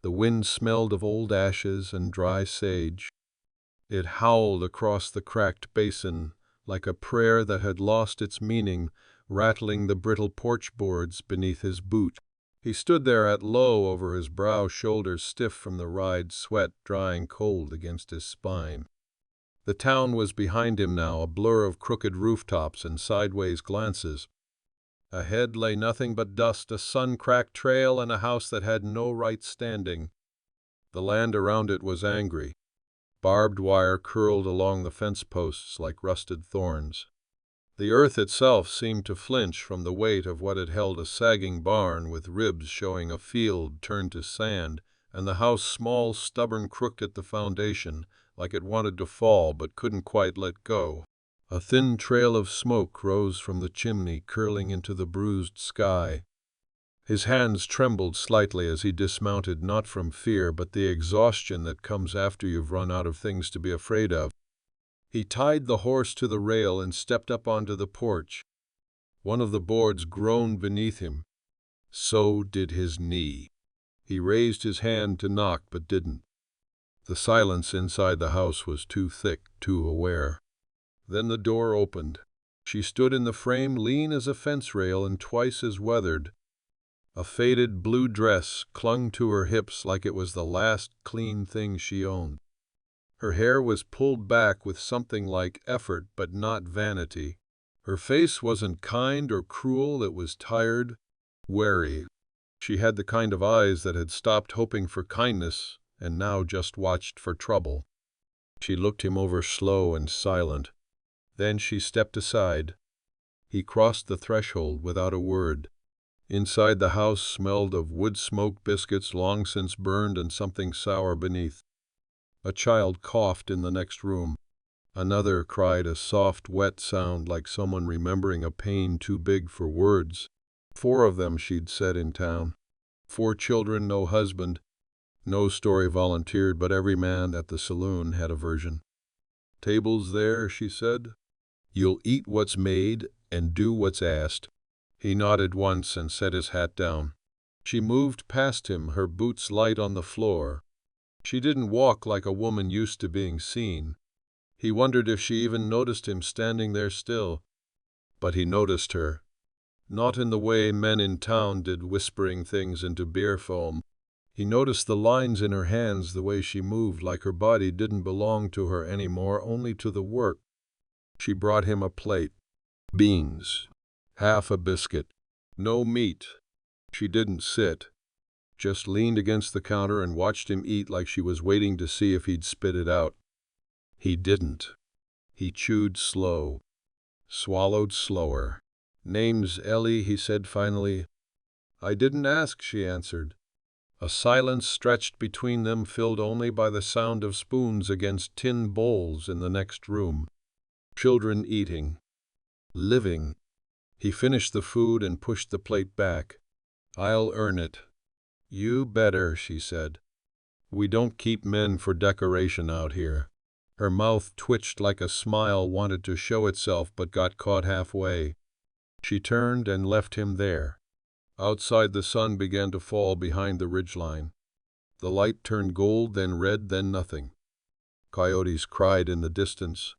The wind smelled of old ashes and dry sage. It howled across the cracked basin like a prayer that had lost its meaning, rattling the brittle porch boards beneath his boot. He stood there at low over his brow, shoulders stiff from the ride, sweat drying cold against his spine. The town was behind him now, a blur of crooked rooftops and sideways glances. Ahead lay nothing but dust, a sun-cracked trail, and a house that had no right standing. The land around it was angry. Barbed wire curled along the fence posts like rusted thorns. The earth itself seemed to flinch from the weight of what had held, a sagging barn with ribs showing a field turned to sand, and the house small, stubborn, crooked at the foundation, like it wanted to fall but couldn't quite let go. A thin trail of smoke rose from the chimney, curling into the bruised sky. His hands trembled slightly as he dismounted, not from fear but the exhaustion that comes after you've run out of things to be afraid of. He tied the horse to the rail and stepped up onto the porch. One of the boards groaned beneath him. So did his knee. He raised his hand to knock but didn't. The silence inside the house was too thick, too aware. Then the door opened. She stood in the frame, lean as a fence rail and twice as weathered. A faded blue dress clung to her hips like it was the last clean thing she owned. Her hair was pulled back with something like effort but not vanity. Her face wasn't kind or cruel, it was tired, wary. She had the kind of eyes that had stopped hoping for kindness and now just watched for trouble. She looked him over, slow and silent. Then she stepped aside. He crossed the threshold without a word. Inside, the house smelled of wood smoke, biscuits long since burned, and something sour beneath. A child coughed in the next room. Another cried, a soft, wet sound like someone remembering a pain too big for words. 4 of them, she'd said, in town. 4 children, no husband. No story volunteered, but every man at the saloon had a version. Tables there, she said. You'll eat what's made and do what's asked. He nodded once and set his hat down. She moved past him, her boots light on the floor. She didn't walk like a woman used to being seen. He wondered if she even noticed him standing there still. But he noticed her. Not in the way men in town did, whispering things into beer foam. He noticed the lines in her hands, the way she moved, like her body didn't belong to her anymore, only to the work. She brought him a plate. Beans. Half a biscuit. No meat. She didn't sit. Just leaned against the counter and watched him eat like she was waiting to see if he'd spit it out. He didn't. He chewed slow. Swallowed slower. Name's Ellie, he said finally. I didn't ask, she answered. A silence stretched between them, filled only by the sound of spoons against tin bowls in the next room. Children eating. Living. He finished the food and pushed the plate back. I'll earn it. You better, she said. We don't keep men for decoration out here. Her mouth twitched like a smile wanted to show itself but got caught halfway. She turned and left him there. Outside, the sun began to fall behind the ridgeline. The light turned gold, then red, then nothing. Coyotes cried in the distance.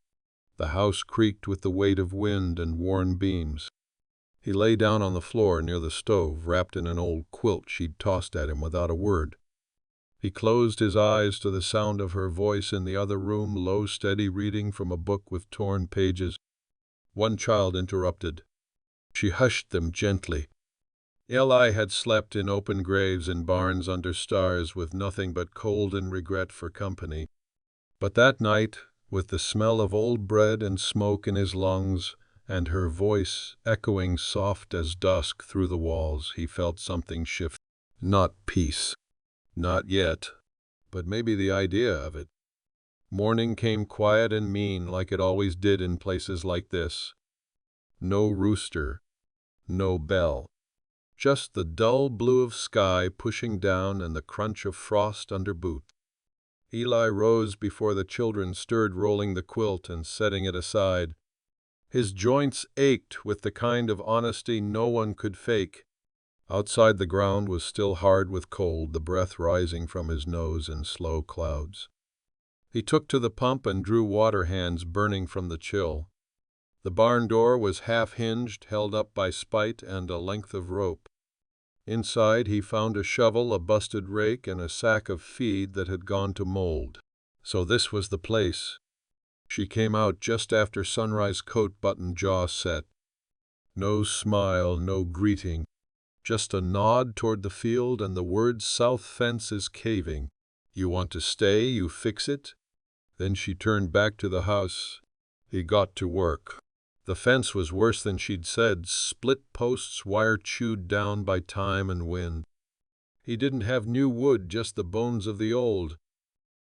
The house creaked with the weight of wind and worn beams. He lay down on the floor near the stove, wrapped in an old quilt she'd tossed at him without a word. He closed his eyes to the sound of her voice in the other room, low, steady, reading from a book with torn pages. One child interrupted. She hushed them gently. Eli had slept in open graves in barns under stars, with nothing but cold and regret for company. But that night, with the smell of old bread and smoke in his lungs, and her voice echoing soft as dusk through the walls, he felt something shift. Not peace. Not yet. But maybe the idea of it. Morning came quiet and mean, like it always did in places like this. No rooster. No bell. Just the dull blue of sky pushing down and the crunch of frost under boot. Eli rose before the children stirred, rolling the quilt and setting it aside. His joints ached with the kind of honesty no one could fake. Outside the ground was still hard with cold, the breath rising from his nose in slow clouds. He took to the pump and drew water, hands burning from the chill. The barn door was half-hinged, held up by spite and a length of rope. Inside he found a shovel, a busted rake, and a sack of feed that had gone to mold. So this was the place. She came out just after sunrise, coat button, jaw set. No smile, no greeting. Just a nod toward the field and the words, "South fence is caving. You want to stay, you fix it?" Then she turned back to the house. He got to work. The fence was worse than she'd said, split posts, wire chewed down by time and wind. He didn't have new wood, just the bones of the old.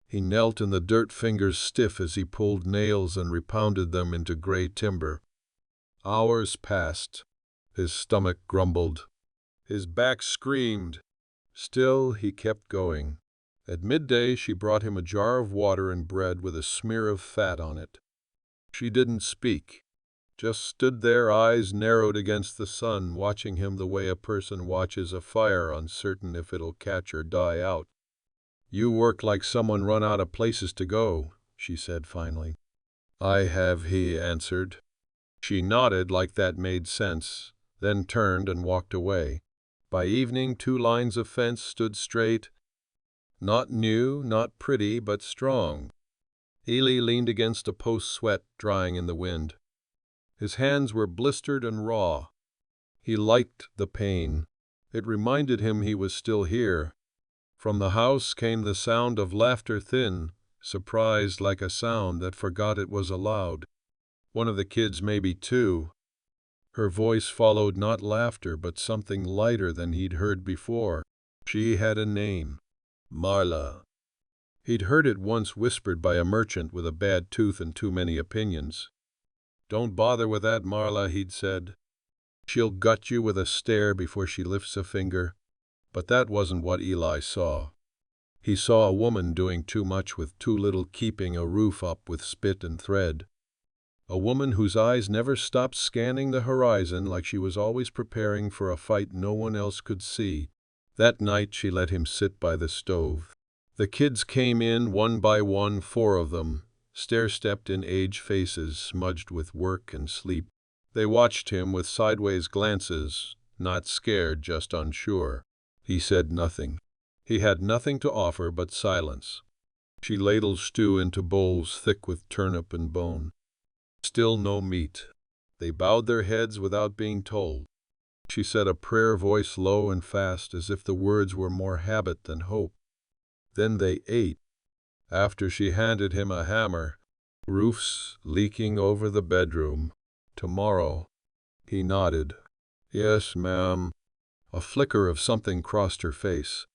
He knelt in the dirt, fingers stiff as he pulled nails and repounded them into gray timber. Hours passed. His stomach grumbled. His back screamed. Still, he kept going. At midday, she brought him a jar of water and bread with a smear of fat on it. She didn't speak, just stood there, eyes narrowed against the sun, watching him the way a person watches a fire, uncertain if it'll catch or die out. "You work like someone run out of places to go," she said finally. "I have," he answered. She nodded like that made sense, then turned and walked away. By evening, 2 lines of fence stood straight. Not new, not pretty, but strong. Ely leaned against a post, sweat drying in the wind. His hands were blistered and raw. He liked the pain. It reminded him he was still here. From the house came the sound of laughter, thin, surprised, like a sound that forgot it was allowed. One of the kids, maybe 2. Her voice followed not laughter, but something lighter than he'd heard before. She had a name. Marla. He'd heard it once whispered by a merchant with a bad tooth and too many opinions. "Don't bother with that, Marla," he'd said. "She'll gut you with a stare before she lifts a finger." But that wasn't what Ely saw. He saw a woman doing too much with too little, keeping a roof up with spit and thread. A woman whose eyes never stopped scanning the horizon, like she was always preparing for a fight no one else could see. That night she let him sit by the stove. The kids came in one by one, 4 of them, stair-stepped in age faces smudged with work and sleep. They watched him with sideways glances, not scared, just unsure. He said nothing. He had nothing to offer but silence. She ladled stew into bowls thick with turnip and bone. Still no meat. They bowed their heads without being told. She said a prayer, voice low and fast, as if the words were more habit than hope. Then they ate. After she handed him a hammer. "Roof's leaking over the bedroom. Tomorrow." He nodded. "Yes, ma'am." A flicker of something crossed her face.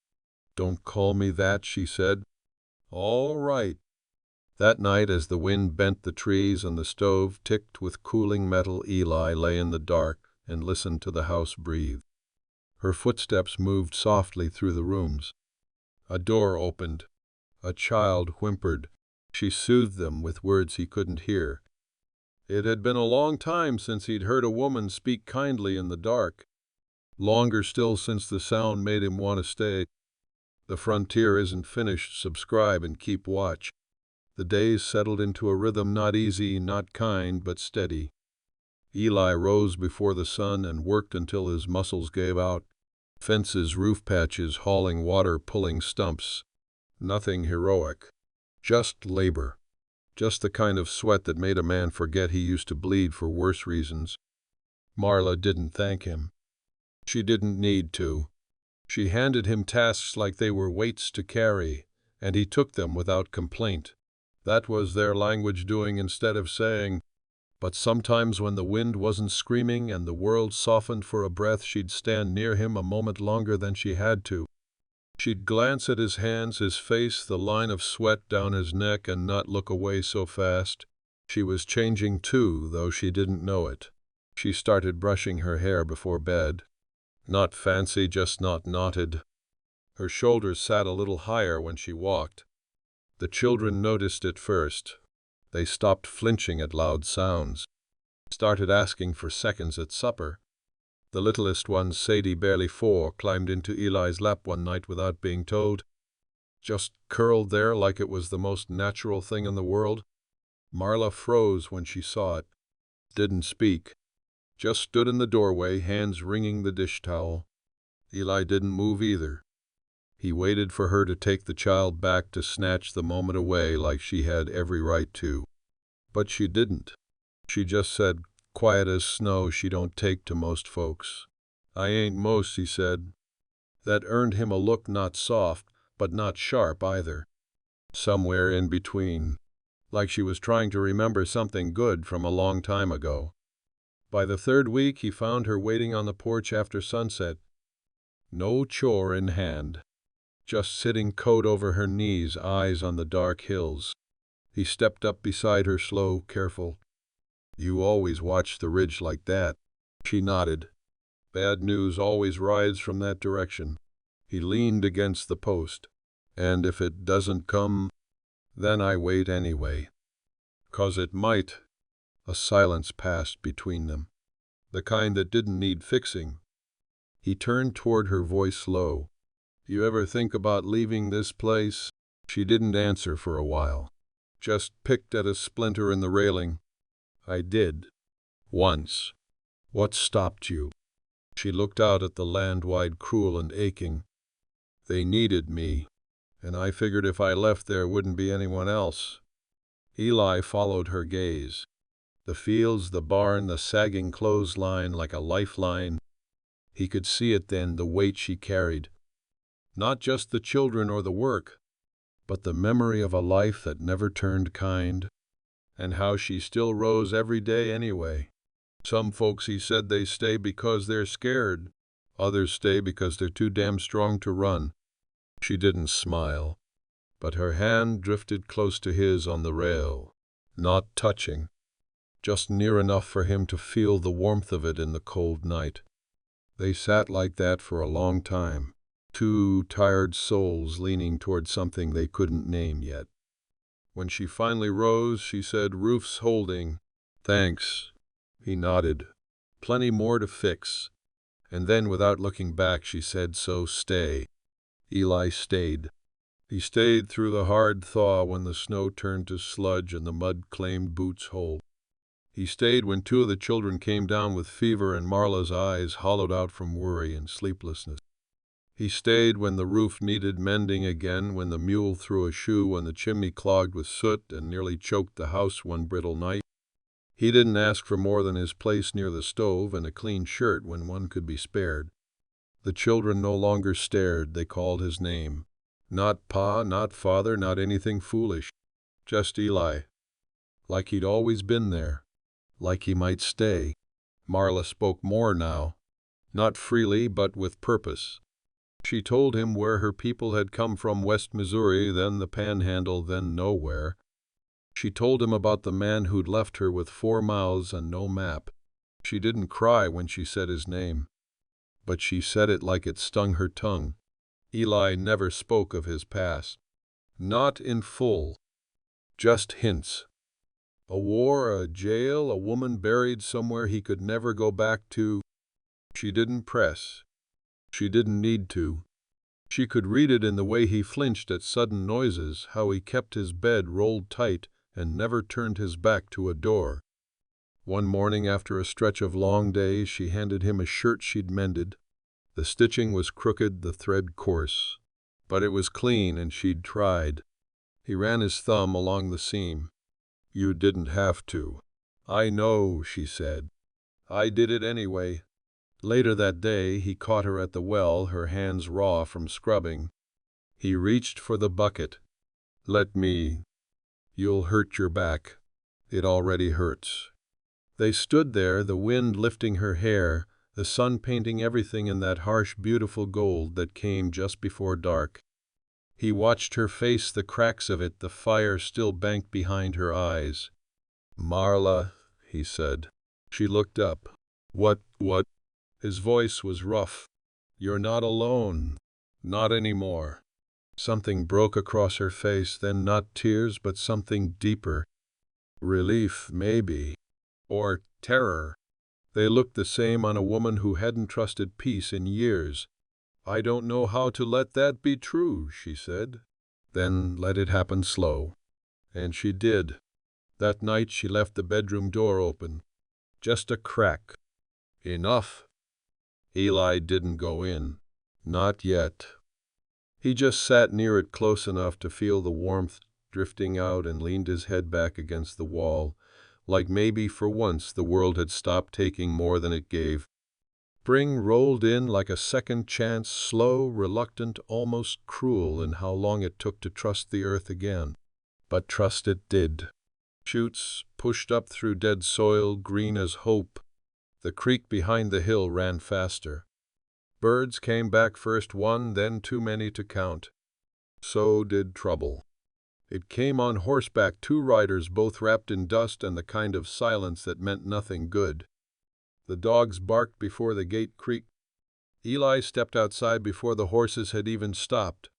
"Don't call me that," she said. "All right." That night, as the wind bent the trees and the stove ticked with cooling metal, Ely lay in the dark and listened to the house breathe. Her footsteps moved softly through the rooms. A door opened. A child whimpered. She soothed them with words he couldn't hear. It had been a long time since he'd heard a woman speak kindly in the dark. Longer still since the sound made him want to stay. The frontier isn't finished. Subscribe and keep watch. The days settled into a rhythm, not easy, not kind, but steady. Ely rose before the sun and worked until his muscles gave out. Fences, roof patches, hauling water, pulling stumps. Nothing heroic. Just labor. Just the kind of sweat that made a man forget he used to bleed for worse reasons. Marla didn't thank him. She didn't need to. She handed him tasks like they were weights to carry, and he took them without complaint. That was their language, doing instead of saying. But sometimes when the wind wasn't screaming and the world softened for a breath, she'd stand near him a moment longer than she had to. She'd glance at his hands, his face, the line of sweat down his neck, and not look away so fast. She was changing too, though she didn't know it. She started brushing her hair before bed. Not fancy, just not knotted. Her shoulders sat a little higher when she walked. The children noticed it first. They stopped flinching at loud sounds. Started asking for seconds at supper. The littlest one, Sadie, barely 4, climbed into Eli's lap one night without being told. Just curled there like it was the most natural thing in the world. Marla froze when she saw it. Didn't speak. Just stood in the doorway, hands wringing the dish towel. Eli didn't move either. He waited for her to take the child back to snatch the moment away like she had every right to. But she didn't. She just said, quiet as snow, she don't take to most folks. I ain't most, he said. That earned him a look not soft, but not sharp either. Somewhere in between. Like she was trying to remember something good from a long time ago. By the 3rd week, he found her waiting on the porch after sunset. No chore in hand. Just sitting, coat over her knees, eyes on the dark hills. He stepped up beside her, slow, careful. You always watch the ridge like that. She nodded. Bad news always rides from that direction. He leaned against the post. And if it doesn't come, then I wait anyway. 'Cause it might. A silence passed between them. The kind that didn't need fixing. He turned toward her, voice low. You ever think about leaving this place? She didn't answer for a while. Just picked at a splinter in the railing. I did. Once. What stopped you? She looked out at the land, wide, cruel, and aching. They needed me, and I figured if I left there wouldn't be anyone else. Eli followed her gaze. The fields, the barn, the sagging clothesline like a lifeline. He could see it then, the weight she carried. Not just the children or the work, but the memory of a life that never turned kind. And how she still rose every day anyway. Some folks, he said, they stay because they're scared. Others stay because they're too damn strong to run. She didn't smile, but her hand drifted close to his on the rail. Not touching. Just near enough for him to feel the warmth of it in the cold night. They sat like that for a long time. 2 tired souls leaning toward something they couldn't name yet. When she finally rose, she said, roof's holding. Thanks. He nodded. Plenty more to fix. And then, without looking back, she said, so stay. Eli stayed. He stayed through the hard thaw when the snow turned to sludge and the mud claimed boots whole. He stayed when 2 of the children came down with fever and Marla's eyes hollowed out from worry and sleeplessness. He stayed when the roof needed mending again, when the mule threw a shoe, when the chimney clogged with soot and nearly choked the house one brittle night. He didn't ask for more than his place near the stove and a clean shirt when one could be spared. The children no longer stared, they called his name. Not Pa, not Father, not anything foolish. Just Eli. Like he'd always been there. Like he might stay. Marla spoke more now. Not freely, but with purpose. She told him where her people had come from, West Missouri, then the Panhandle, then nowhere. She told him about the man who'd left her with 4 mouths and no map. She didn't cry when she said his name, but she said it like it stung her tongue. Eli never spoke of his past. Not in full. Just hints. A war, a jail, a woman buried somewhere he could never go back to. She didn't press. She didn't need to. She could read it in the way he flinched at sudden noises, how he kept his bed rolled tight and never turned his back to a door. One morning after a stretch of long days, she handed him a shirt she'd mended. The stitching was crooked, the thread coarse, but it was clean and she'd tried. He ran his thumb along the seam. You didn't have to. I know, she said. I did it anyway. Later that day, he caught her at the well, her hands raw from scrubbing. He reached for the bucket. Let me. You'll hurt your back. It already hurts. They stood there, the wind lifting her hair, the sun painting everything in that harsh, beautiful gold that came just before dark. He watched her face, the cracks of it, the fire still banked behind her eyes. Marla, he said. She looked up. What? His voice was rough. You're not alone. Not anymore. Something broke across her face, then not tears, but something deeper. Relief, maybe. Or terror. They looked the same on a woman who hadn't trusted peace in years. "I don't know how to let that be true," she said. "Then let it happen slow." And she did. That night she left the bedroom door open. Just a crack. Enough. Eli didn't go in. Not yet. He just sat near it close enough to feel the warmth drifting out and leaned his head back against the wall, like maybe for once the world had stopped taking more than it gave. Spring rolled in like a second chance, slow, reluctant, almost cruel in how long it took to trust the earth again. But trust it did. Shoots pushed up through dead soil, green as hope. The creek behind the hill ran faster. Birds came back, first one, then too many to count. So did trouble. It came on horseback, two riders both wrapped in dust and the kind of silence that meant nothing good. The dogs barked before the gate creaked. Eli stepped outside before the horses had even stopped.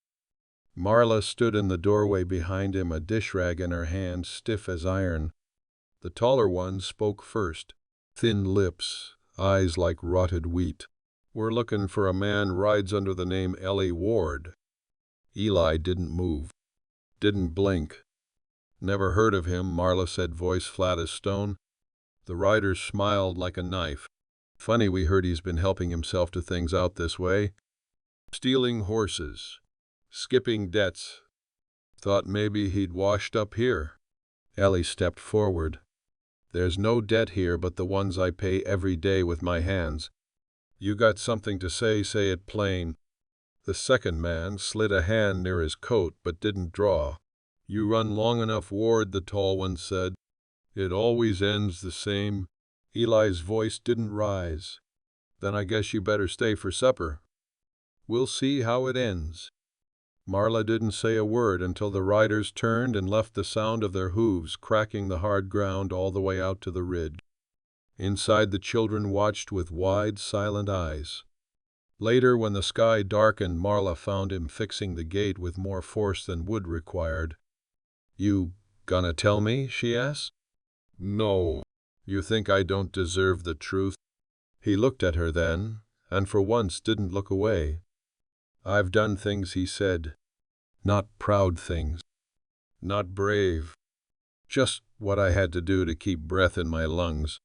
Marla stood in the doorway behind him, a dish rag in her hand, stiff as iron. The taller one spoke first. Thin lips, eyes like rotted wheat. "We're looking for a man rides under the name Ellie Ward." Eli didn't move. Didn't blink. "Never heard of him," Marla said, voice flat as stone. The rider smiled like a knife. "Funny, we heard he's been helping himself to things out this way. Stealing horses. Skipping debts. Thought maybe he'd washed up here." Ellie stepped forward. "There's no debt here but the ones I pay every day with my hands. You got something to say it plain." The second man slid a hand near his coat but didn't draw. "You run long enough, Ward," the tall one said. "It always ends the same." Eli's voice didn't rise. "Then I guess you better stay for supper. We'll see how it ends." Marla didn't say a word until the riders turned and left the sound of their hooves cracking the hard ground all the way out to the ridge. Inside, the children watched with wide, silent eyes. Later, when the sky darkened, Marla found him fixing the gate with more force than wood required. "You gonna tell me?" she asked. "No. You think I don't deserve the truth?" He looked at her then, and for once didn't look away. "I've done things," he said. "Not proud things. Not brave. Just what I had to do to keep breath in my lungs."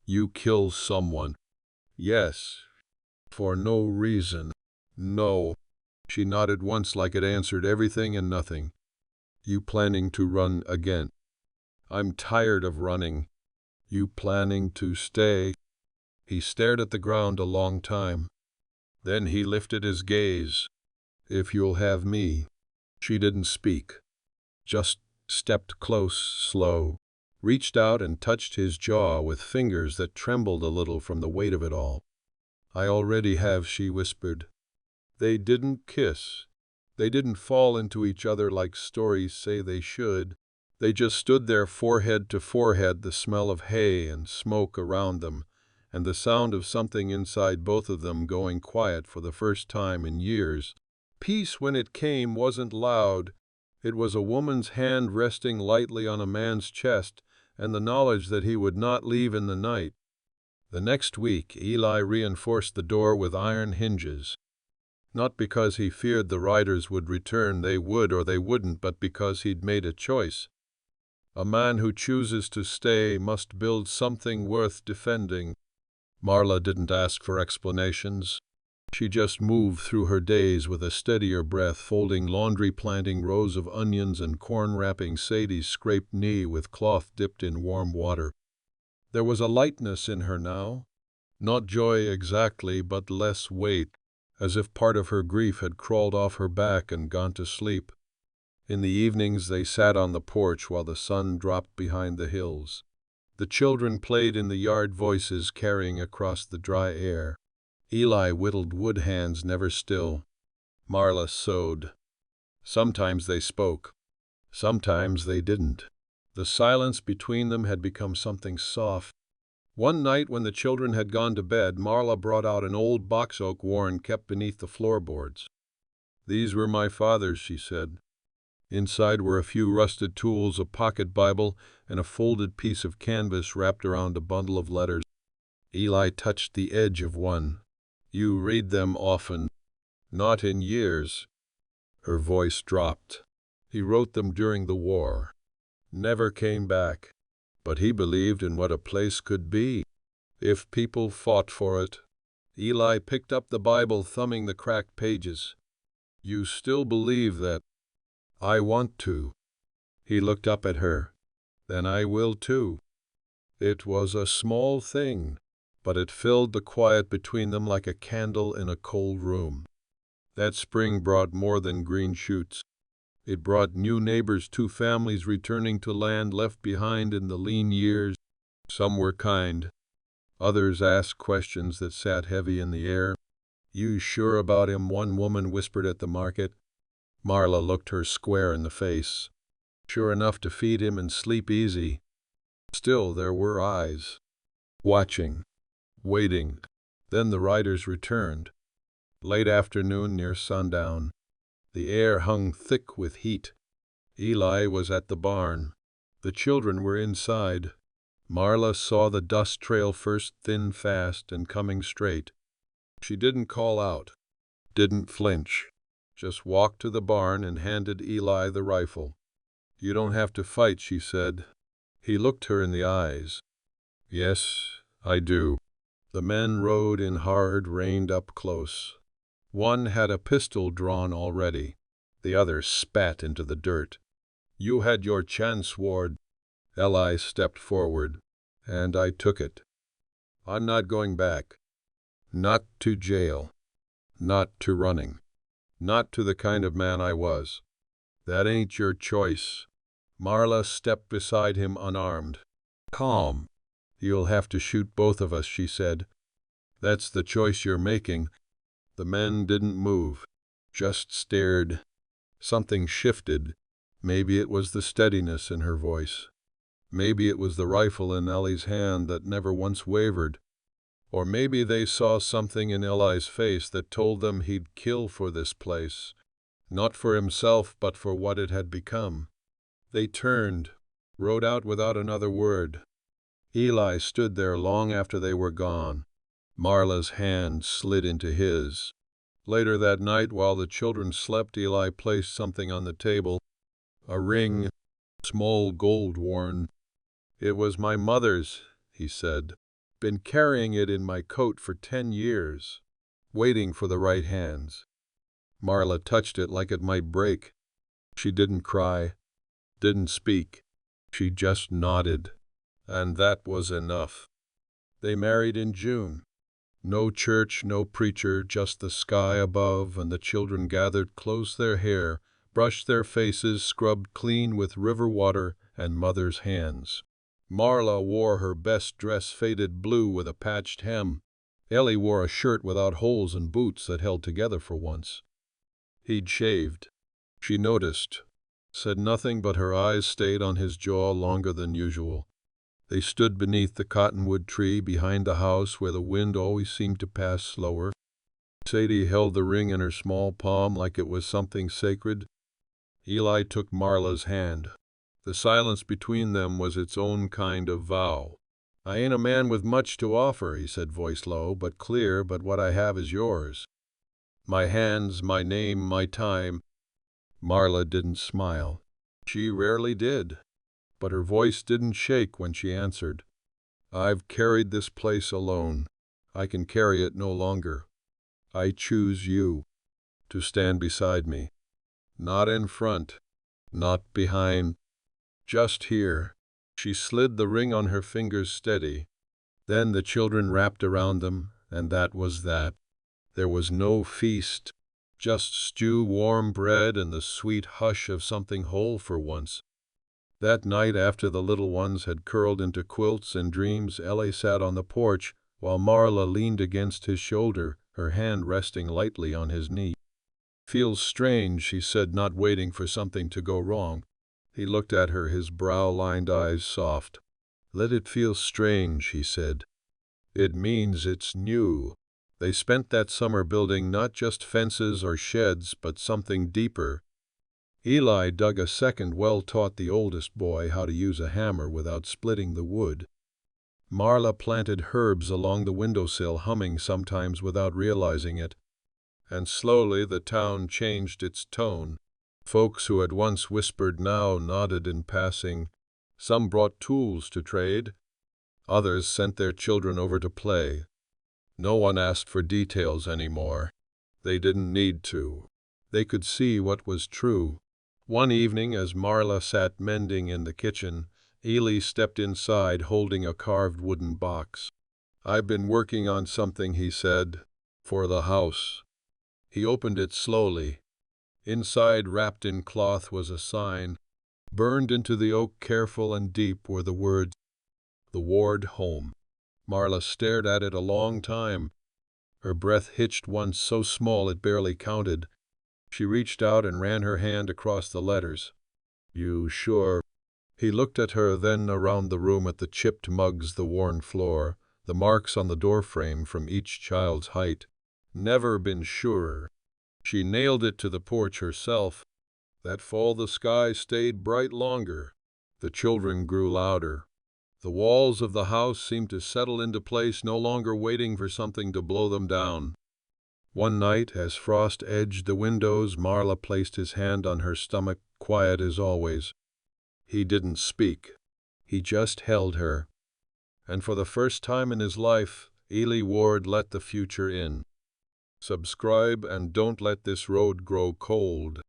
"You kill someone?" "Yes. For no reason." "No." She nodded once like it answered everything and nothing. "You planning to run again?" "I'm tired of running." "You planning to stay?" He stared at the ground a long time. Then he lifted his gaze. "If you'll have me." She didn't speak. Just stepped close, slow. Reached out and touched his jaw with fingers that trembled a little from the weight of it all. "I already have," she whispered. They didn't kiss. They didn't fall into each other like stories say they should. They just stood there, forehead to forehead, the smell of hay and smoke around them, and the sound of something inside both of them going quiet for the first time in years. Peace, when it came, wasn't loud. It was a woman's hand resting lightly on a man's chest, and the knowledge that he would not leave in the night. The next week, Eli reinforced the door with iron hinges. Not because he feared the riders would return, they would or they wouldn't, but because he'd made a choice. A man who chooses to stay must build something worth defending. Marla didn't ask for explanations. She just moved through her days with a steadier breath, folding laundry, planting rows of onions, and corn wrapping Sadie's scraped knee with cloth dipped in warm water. There was a lightness in her now. Not joy exactly, but less weight, as if part of her grief had crawled off her back and gone to sleep. In the evenings they sat on the porch while the sun dropped behind the hills. The children played in the yard, voices carrying across the dry air. Eli whittled wood, hands never still. Marla sewed. Sometimes they spoke. Sometimes they didn't. The silence between them had become something soft. One night when the children had gone to bed, Marla brought out an old box oak Warren kept beneath the floorboards. "These were my father's," she said. Inside were a few rusted tools, a pocket Bible, and a folded piece of canvas wrapped around a bundle of letters. Eli touched the edge of one. "You read them often." "Not in years." Her voice dropped. "He wrote them during the war. Never came back. But he believed in what a place could be, if people fought for it." Eli picked up the Bible, thumbing the cracked pages. "You still believe that?" "I want to." He looked up at her. "Then I will too." It was a small thing, but it filled the quiet between them like a candle in a cold room. That spring brought more than green shoots. It brought new neighbors, 2 families returning to land left behind in the lean years. Some were kind. Others asked questions that sat heavy in the air. "You sure about him?" one woman whispered at the market. Marla looked her square in the face. "Sure enough to feed him and sleep easy." Still there were eyes. Watching. Waiting. Then the riders returned. Late afternoon, near sundown. The air hung thick with heat. Eli was at the barn. The children were inside. Marla saw the dust trail first, thin, fast, and coming straight. She didn't call out, didn't flinch, just walked to the barn and handed Eli the rifle. "You don't have to fight," she said. He looked her in the eyes. "Yes, I do." The men rode in hard, reined up close. One had a pistol drawn already. The other spat into the dirt. "You had your chance, Ward." Eli stepped forward. "And I took it. I'm not going back. Not to jail. Not to running. Not to the kind of man I was. That ain't your choice." Marla stepped beside him, unarmed. Calm. "You'll have to shoot both of us," she said. "That's the choice you're making." The men didn't move, just stared. Something shifted. Maybe it was the steadiness in her voice. Maybe it was the rifle in Eli's hand that never once wavered. Or maybe they saw something in Eli's face that told them he'd kill for this place. Not for himself, but for what it had become. They turned, rode out without another word. Eli stood there long after they were gone. Marla's hand slid into his. Later that night, while the children slept, Eli placed something on the table. A ring, small, gold-worn. "It was my mother's," he said. "Been carrying it in my coat for 10 years, waiting for the right hands." Marla touched it like it might break. She didn't cry, didn't speak. She just nodded. And that was enough. They married in June. No church, no preacher, just the sky above, and the children gathered close their hair, brushed their faces, scrubbed clean with river water and mother's hands. Marla wore her best dress, faded blue with a patched hem. Ellie wore a shirt without holes and boots that held together for once. He'd shaved. She noticed, said nothing, but her eyes stayed on his jaw longer than usual. They stood beneath the cottonwood tree behind the house, where the wind always seemed to pass slower. Sadie held the ring in her small palm like it was something sacred. Eli took Marla's hand. The silence between them was its own kind of vow. "I ain't a man with much to offer," he said, voice low but clear, "but what I have is yours. My hands, my name, my time." Marla didn't smile. She rarely did. But her voice didn't shake when she answered. "I've carried this place alone. I can carry it no longer. I choose you to stand beside me. Not in front, not behind, just here." She slid the ring on her fingers steady. Then the children wrapped around them, and that was that. There was no feast, just stew, warm bread, and the sweet hush of something whole for once. That night, after the little ones had curled into quilts and dreams, Ellie sat on the porch while Marla leaned against his shoulder, her hand resting lightly on his knee. "Feels strange," she said, not waiting for something to go wrong. He looked at her, his brow-lined eyes soft. "Let it feel strange," he said. "It means it's new." They spent that summer building not just fences or sheds, but something deeper. Eli dug a second well, taught the oldest boy how to use a hammer without splitting the wood. Marla planted herbs along the windowsill, humming sometimes without realizing it. And slowly the town changed its tone. Folks who had once whispered now nodded in passing. Some brought tools to trade. Others sent their children over to play. No one asked for details anymore. They didn't need to. They could see what was true. One evening, as Marla sat mending in the kitchen, Ely stepped inside holding a carved wooden box. "I've been working on something," he said, "for the house." He opened it slowly. Inside, wrapped in cloth, was a sign. Burned into the oak, careful and deep, were the words, "The Ward Home." Marla stared at it a long time. Her breath hitched once, so small it barely counted. She reached out and ran her hand across the letters. "You sure?" He looked at her, then around the room, at the chipped mugs, the worn floor, the marks on the doorframe from each child's height. Never been surer. She nailed it to the porch herself. That fall the sky stayed bright longer. The children grew louder. The walls of the house seemed to settle into place, no longer waiting for something to blow them down. One night, as frost edged the windows, Marla placed his hand on her stomach, quiet as always. He didn't speak. He just held her. And for the first time in his life, Ely Ward let the future in. Subscribe and don't let this road grow cold.